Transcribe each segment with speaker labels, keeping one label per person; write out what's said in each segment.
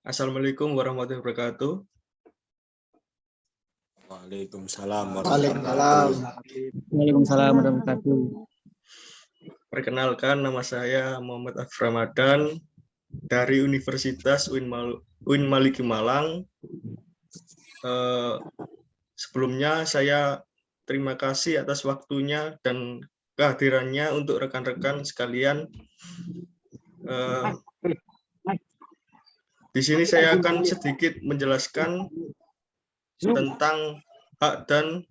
Speaker 1: Assalamualaikum warahmatullahi wabarakatuh.
Speaker 2: Waalaikumsalam
Speaker 3: Waalaikumsalam.
Speaker 4: Waalaikumsalam warahmatullahi wabarakatuh.
Speaker 1: Perkenalkan, nama saya Muhammad Afif Ramadan dari Universitas UIN Maliki Malang. Sebelumnya saya terima kasih atas waktunya dan kehadirannya untuk rekan-rekan sekalian. Di sini saya akan sedikit menjelaskan tentang hak dan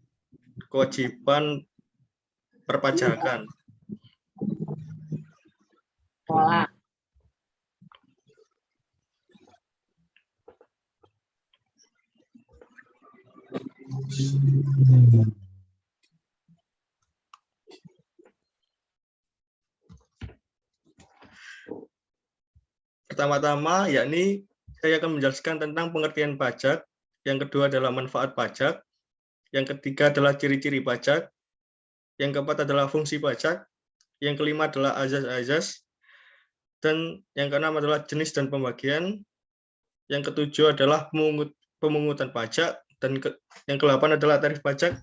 Speaker 1: kewajiban perpajakan. Pertama-tama, yakni saya akan menjelaskan tentang pengertian pajak. Yang kedua adalah manfaat pajak. Yang ketiga adalah ciri-ciri pajak. Yang keempat adalah fungsi pajak. Yang kelima adalah azas-azas. Dan yang keenam adalah jenis dan pembagian. Yang ketujuh adalah pemungutan pajak. Dan yang kedelapan adalah tarif pajak.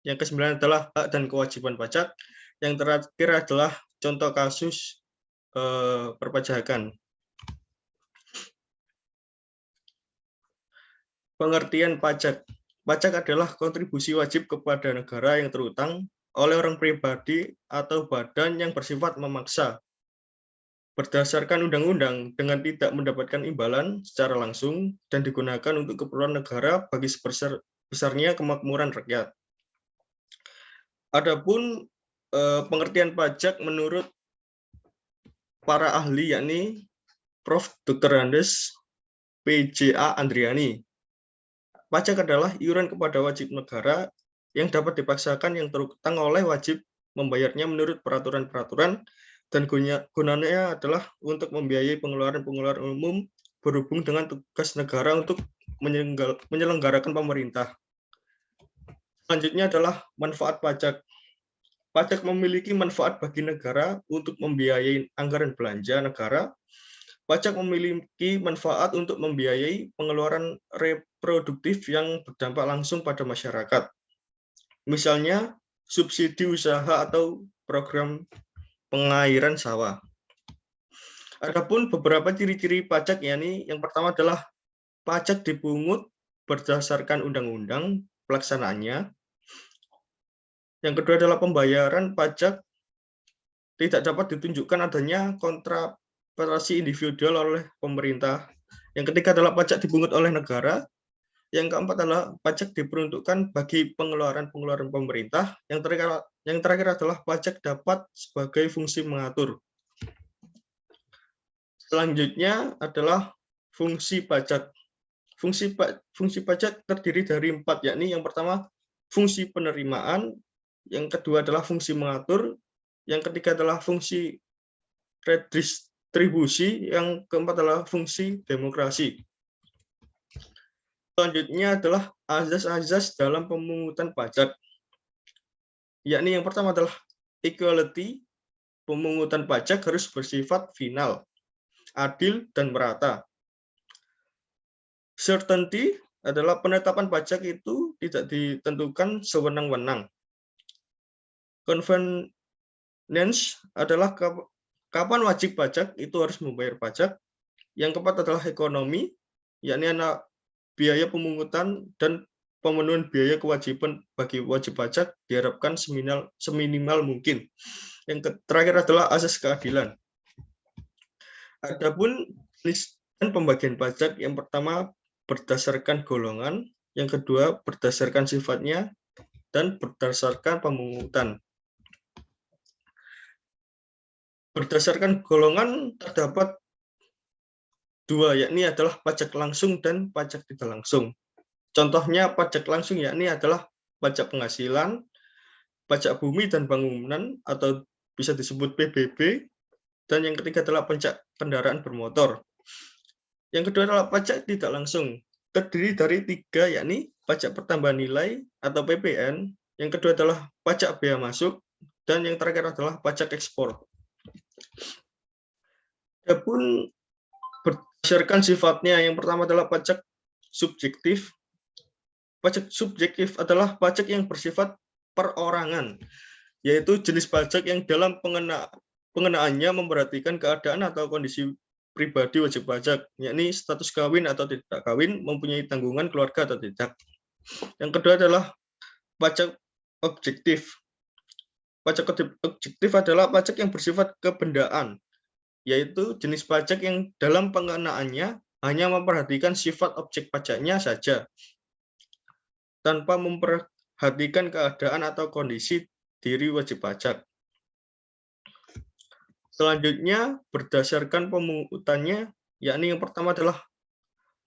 Speaker 1: Yang kesembilan adalah hak dan kewajiban pajak. Yang terakhir adalah contoh kasus perpajakan. Pengertian pajak. Pajak adalah kontribusi wajib kepada negara yang terutang oleh orang pribadi atau badan yang bersifat memaksa berdasarkan undang-undang dengan tidak mendapatkan imbalan secara langsung dan digunakan untuk keperluan negara bagi sebesar-besarnya kemakmuran rakyat. Adapun pengertian pajak menurut para ahli, yakni Prof. Dr. Andes PJA Andriani. Pajak adalah iuran kepada wajib negara yang dapat dipaksakan yang terutang oleh wajib membayarnya menurut peraturan-peraturan dan gunanya adalah untuk membiayai pengeluaran-pengeluaran umum berhubung dengan tugas negara untuk menyelenggarakan pemerintah. Selanjutnya adalah manfaat pajak. Pajak memiliki manfaat bagi negara untuk membiayai anggaran belanja negara. Pajak memiliki manfaat untuk membiayai pengeluaran reproduktif yang berdampak langsung pada masyarakat. Misalnya, subsidi usaha atau program pengairan sawah. Adapun beberapa ciri-ciri pajak, yakni yang pertama adalah pajak dipungut berdasarkan undang-undang pelaksanaannya. Yang kedua adalah pembayaran pajak tidak dapat ditunjukkan adanya kontrapartisi individual oleh pemerintah. Yang ketiga adalah pajak dipungut oleh negara. Yang keempat adalah pajak diperuntukkan bagi pengeluaran-pengeluaran pemerintah. Yang terakhir adalah pajak dapat sebagai fungsi mengatur. Selanjutnya adalah fungsi pajak. Fungsi pajak terdiri dari 4, yakni yang pertama fungsi penerimaan, yang kedua adalah fungsi mengatur, yang ketiga adalah fungsi redistribusi, yang keempat adalah fungsi demokrasi. Selanjutnya adalah azas-azas dalam pemungutan pajak. Yakni yang pertama adalah equality, pemungutan pajak harus bersifat final, adil, dan merata. Certainty adalah penetapan pajak itu tidak ditentukan sewenang-wenang. Convenience adalah kapan wajib pajak itu harus membayar pajak. Yang keempat adalah ekonomi, yakni biaya pemungutan dan pemenuhan biaya kewajiban bagi wajib pajak diharapkan seminimal mungkin. Yang terakhir adalah asas keadilan. Adapun jenis dan pembagian pajak, yang pertama berdasarkan golongan, yang kedua berdasarkan sifatnya, dan berdasarkan pemungutan. Berdasarkan golongan terdapat 2, yakni adalah pajak langsung dan pajak tidak langsung. Contohnya pajak langsung yakni adalah pajak penghasilan, pajak bumi dan bangunan atau bisa disebut PBB, dan yang ketiga adalah pajak kendaraan bermotor. Yang kedua adalah pajak tidak langsung, terdiri dari 3, yakni pajak pertambahan nilai atau PPN, yang kedua adalah pajak bea masuk, dan yang terakhir adalah pajak ekspor. Adapun berdasarkan sifatnya. Yang pertama adalah pajak subjektif. Pajak subjektif adalah pajak yang bersifat perorangan, yaitu jenis pajak yang dalam pengenaannya memperhatikan keadaan atau kondisi pribadi wajib pajak, yakni status kawin atau tidak kawin, mempunyai tanggungan keluarga atau tidak. Yang kedua adalah pajak objektif. Pajak objektif adalah pajak yang bersifat kebendaan, yaitu jenis pajak yang dalam pengenaannya hanya memperhatikan sifat objek pajaknya saja, tanpa memperhatikan keadaan atau kondisi diri wajib pajak. Selanjutnya, berdasarkan pemungutannya, yakni yang pertama adalah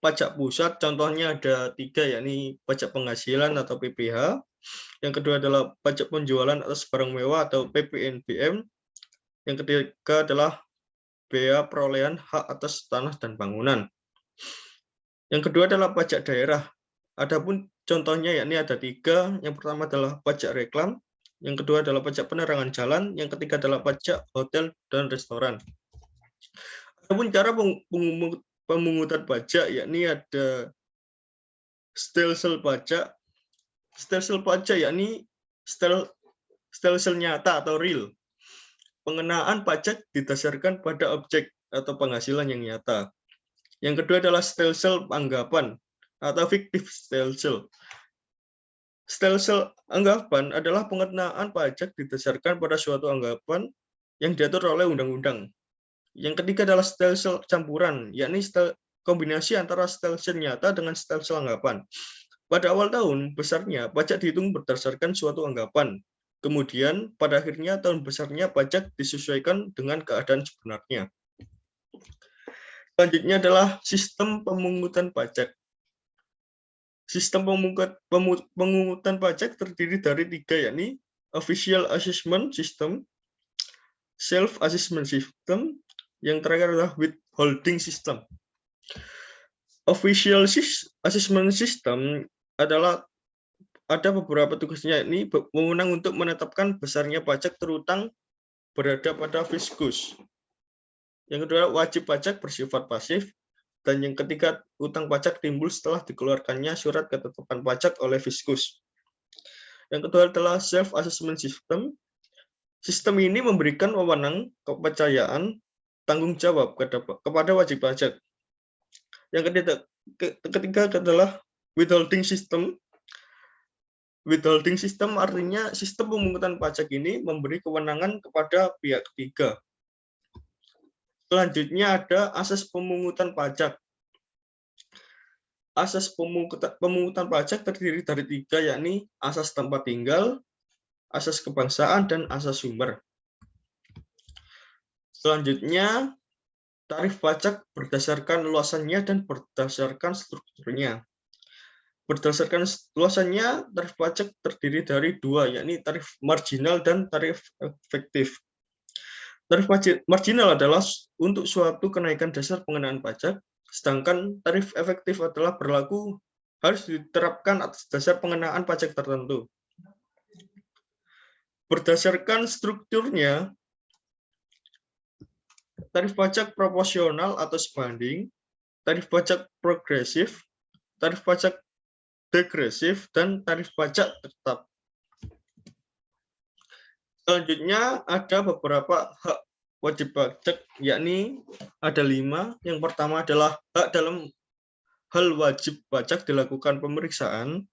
Speaker 1: pajak pusat, contohnya ada 3, yakni pajak penghasilan atau PPh. Yang kedua adalah pajak penjualan atas barang mewah atau PPNBM. Yang ketiga adalah bea perolehan hak atas tanah dan bangunan. Yang kedua adalah pajak daerah. Adapun contohnya yakni ada 3. Yang pertama adalah pajak reklam, yang kedua adalah pajak penerangan jalan, yang ketiga adalah pajak hotel dan restoran. Adapun cara pemungutan pajak yakni ada stelsel pajak. Stelsel pajak yakni stelsel nyata atau real. Pengenaan pajak didasarkan pada objek atau penghasilan yang nyata. Yang kedua adalah stelsel anggapan atau fiktif stelsel. Stelsel anggapan adalah pengenaan pajak didasarkan pada suatu anggapan yang diatur oleh undang-undang. Yang ketiga adalah stelsel campuran, yakni kombinasi antara stelsel nyata dengan stelsel anggapan. Pada awal tahun besarnya, pajak dihitung berdasarkan suatu anggapan. Kemudian, pada akhirnya tahun besarnya pajak disesuaikan dengan keadaan sebenarnya. Selanjutnya adalah sistem pemungutan pajak. Sistem pemungutan pajak terdiri dari 3, yakni Official Assessment System, Self-Assessment System, yang terakhir adalah Withholding System. Official Assessment System adalah ada beberapa tugasnya, yakni wewenang untuk menetapkan besarnya pajak terutang berada pada fiskus. Yang kedua, wajib pajak bersifat pasif. Dan yang ketiga, utang pajak timbul setelah dikeluarkannya surat ketetapan pajak oleh fiskus. Yang kedua adalah self-assessment system. Sistem ini memberikan wewenang, kepercayaan, tanggung jawab kepada wajib pajak. Yang ketiga adalah withholding system. Withholding system artinya sistem pemungutan pajak ini memberi kewenangan kepada pihak ketiga. Selanjutnya ada asas pemungutan pajak. Asas pemungutan pajak terdiri dari 3, yakni asas tempat tinggal, asas kebangsaan, dan asas sumber. Selanjutnya, tarif pajak berdasarkan luasannya dan berdasarkan strukturnya. Berdasarkan luasannya, tarif pajak terdiri dari 2, yakni tarif marginal dan tarif efektif. Tarif marginal adalah untuk suatu kenaikan dasar pengenaan pajak, sedangkan tarif efektif adalah berlaku harus diterapkan atas dasar pengenaan pajak tertentu. Berdasarkan strukturnya, tarif pajak proporsional atau sebanding, tarif pajak progresif, tarif pajak degresif, dan tarif pajak tetap. Selanjutnya ada beberapa hak wajib pajak, yakni ada 5. Yang pertama adalah hak dalam hal wajib pajak dilakukan pemeriksaan.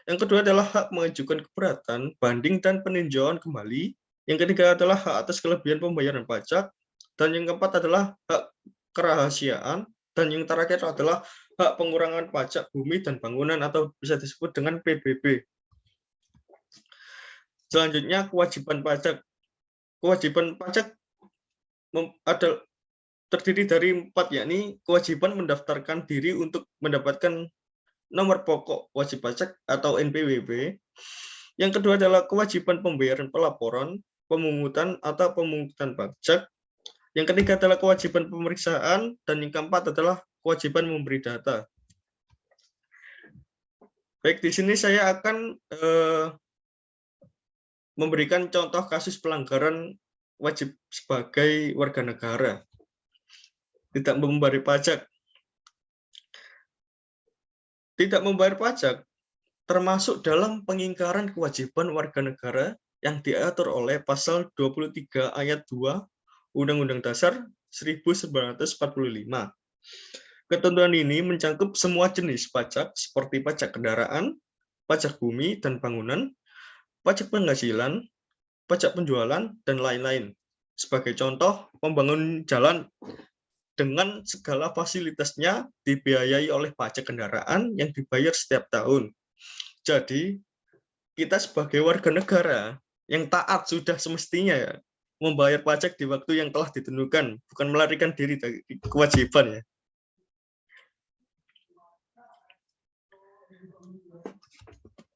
Speaker 1: Yang kedua adalah hak mengajukan keberatan, banding, dan peninjauan kembali. Yang ketiga adalah hak atas kelebihan pembayaran pajak. Dan yang keempat adalah hak kerahasiaan. Dan yang terakhir adalah hak pengurangan pajak bumi dan bangunan atau bisa disebut dengan PBB. Selanjutnya, kewajiban pajak. Kewajiban pajak ada terdiri dari 4, yakni kewajiban mendaftarkan diri untuk mendapatkan nomor pokok wajib pajak atau NPWP. Yang kedua adalah kewajiban pembayaran pelaporan, pemungutan atau pemungutan pajak. Yang ketiga adalah kewajiban pemeriksaan, dan yang keempat adalah kewajiban memberi data. Baik, di sini saya akan memberikan contoh kasus pelanggaran wajib sebagai warga negara tidak membayar pajak. Tidak membayar pajak termasuk dalam pengingkaran kewajiban warga negara yang diatur oleh pasal 23 ayat 2 Undang-Undang Dasar 1945. Ketentuan ini mencakup semua jenis pajak seperti pajak kendaraan, pajak bumi dan bangunan, pajak penghasilan, pajak penjualan, dan lain-lain. Sebagai contoh, membangun jalan dengan segala fasilitasnya dibiayai oleh pajak kendaraan yang dibayar setiap tahun. Jadi, kita sebagai warga negara yang taat sudah semestinya ya membayar pajak di waktu yang telah ditentukan, bukan melarikan diri dari kewajiban ya.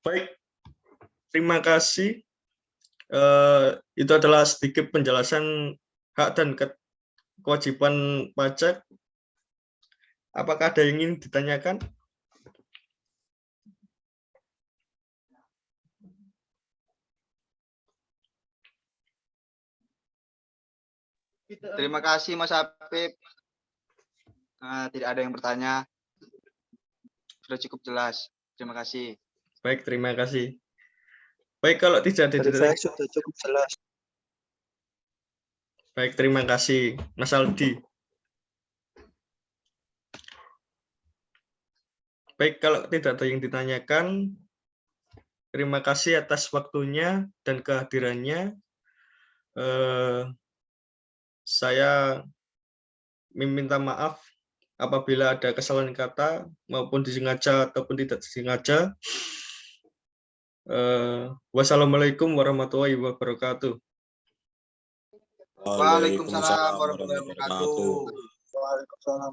Speaker 1: Baik, terima kasih. Itu adalah sedikit penjelasan hak dan kewajiban pajak. Apakah ada yang ingin ditanyakan?
Speaker 2: Terima kasih Mas Apip. Tidak ada yang bertanya. Sudah cukup jelas. Terima kasih.
Speaker 1: Baik, terima kasih. Baik, kalau tidak ada
Speaker 3: Dari saya sudah cukup jelas.
Speaker 1: Baik, terima kasih Mas Aldi. Baik, kalau tidak ada yang ditanyakan, terima kasih atas waktunya dan kehadirannya. Saya meminta maaf apabila ada kesalahan kata maupun disengaja ataupun tidak disengaja. Wassalamualaikum warahmatullahi wabarakatuh.
Speaker 2: Waalaikumsalam warahmatullahi wabarakatuh.
Speaker 3: Waalaikumsalam.